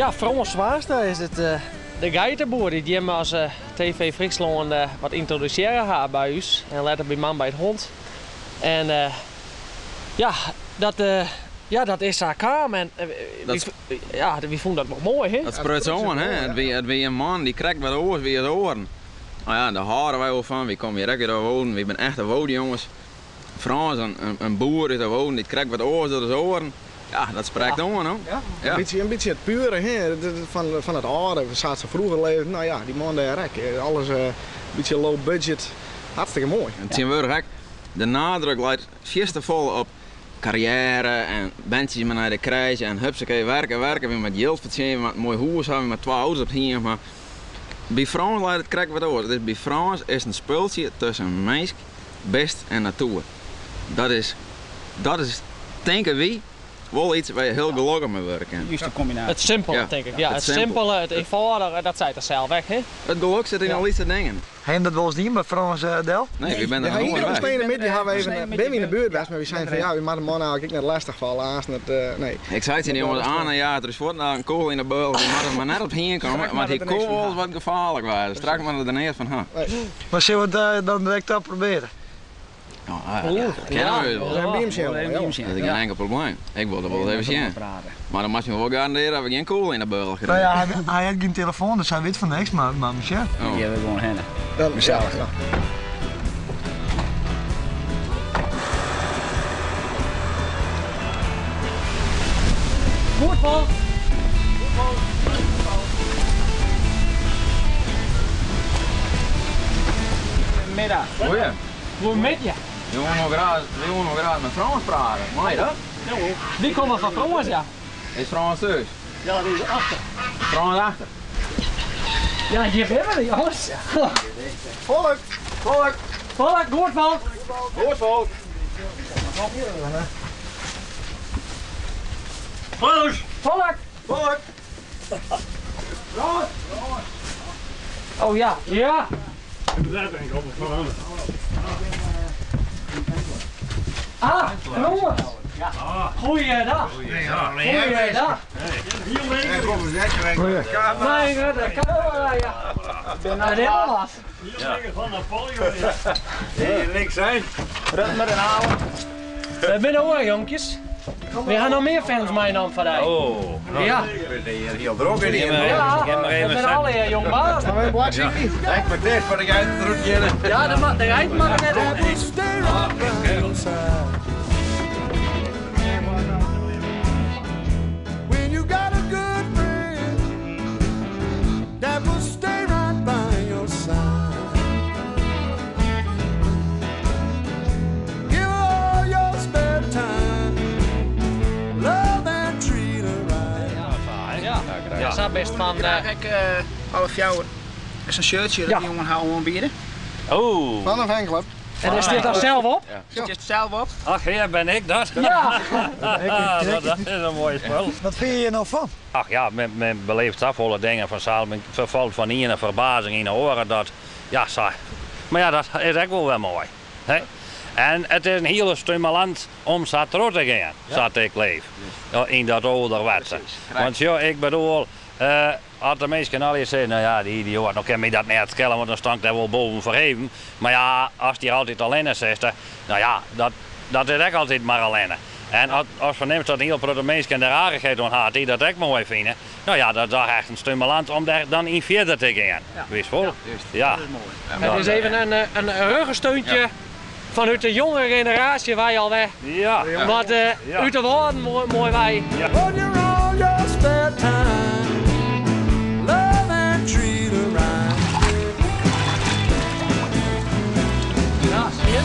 Ja, Frans Zwaarste is het de geitenboer die hem als TV Friesland wat introduceren gaat bij ons. En later bij man bij het hond. En dat is haar kamer. En wie vond dat nog mooi, hè? Dat spreekt zo aan, hè? Het wie een man die krijgt wat oors wie het oren. Nou ja, daar houden wij wel van. We komen hier lekker door wonen. We zijn echte woonjongens. Frans, een boer uit de wonen, die krijgt wat oors door zijn oren. Ja, dat spreekt aan, hoor. Ja. Een beetje het pure, hè? Van het oude, zoals ze vroeger leefden. Nou ja, die man daar, alles een beetje low budget. Hartstikke mooi. Het is wel gek. De nadruk lijkt vol op carrière en bandjes maar naar de kruis en hupsakee werken, weer met geld verdienen, met een mooi huis hebben, met 2 auto's op hier. Maar bij Frans lijkt het krijg wat over. Dus bij Frans is een spultje tussen mens, best en natuur. Dat is denken wie wel iets waar je heel gelukkig mee werken. Juist de combinatie. Het simpele, denk ik. Ja, het simpele, het eenvoudige, dat zei het zelf weg, hè? Het geluk zit in al iets te dingen. Heb je dat wel eens niet bij Frans Del? Nee, we zijn er nog nooit bij. Die hebben we even, ben we in de buurt geweest, maar we zijn van ja, we moeten de man eigenlijk net lastig vallen. Nee. Ik zei het in jongens aan en ja, er is voort naar een kool in de beul. We moeten maar net op heen komen, maar die kool was wat gevaarlijk waren. Straks maar er neer van, Maar zullen we het dan direct al proberen? Kennen we wel. Een beamsje. Dat is geen enkel probleem. Ik wilde wel even zien. Maar dan moet je me wel garanderen dat we geen kool in de beul Nou ja, hij heeft geen telefoon, dus hij weet van niks, maar Michel. Die hebben we gewoon hennen. Dan mezelf. Goed, Paul. Middag. Goeie. Hoe met je? We willen nog graag met Frans praten. Mag je dat? Die komen van Frans, ja. Is Frans thuis? Ja, die is achter. Frans achter. Ja, hier hebben we jongens. Volk! Volk, goed volk. Goed volk! Volk. Volk! Oh ja, ja. Ah, jongens. Goeiedag. Goeiedag. Mijn god, dat kan wel, ja. Ben naar de was. Van Napoleon. Niks zijn. Rut met een oude. We zijn hoor, jonkies. We gaan nog meer fans meenemen van jou. Oh, Ja. Heel droog in hier. Ja, we zijn alle jong baas. Gaan we een blaadje niet? Kijk maar dit, wat ik uit de route. Ja, de rijdt maar net op. When you got a good friend that will stay right by your side. Give all your spare time, love and treat her right. Ja, dat is best van. Ik half jou. Is een shirtje dat die jongen houden aanbieden. Oh. Van een fanclub. En is dit dan zelf op? Zet je het zelf op? Ach ja, ben ik dat? Ja. Dat is een mooi spel. Wat vind je hier nou van? Ach ja, men beleeft afvolle dingen van zaal. Men vervalt van ene verbazing in de oren dat. Ja, saai. Maar ja, dat is ook wel mooi. Hè? En het is een hele stimulant om zo terug te gaan, zoals ik leef. In dat ouderwetse. Want ja, ik bedoel. Als de mensen al eens zeggen, nou ja, die idioot, dan kan je dat niet skellen, want dan stank daar wel boven verheven. Maar ja, als die altijd alleen zegt, nou ja, dat is ook altijd maar alleen. En als we nemen dat een heel grote mensen de rarigheid aan had, die dat ook mooi vinden, nou ja, dat is echt een stimulant om daar dan in verder te gaan. Ja. Wees vol. Ja. Dat is mooi. Het is even een ruggensteuntje vanuit de jonge generatie waar je al weg. Ja. Wat uit de woorden mooi wij. When you're all your spare time, love and treat her right. Ja, zie je?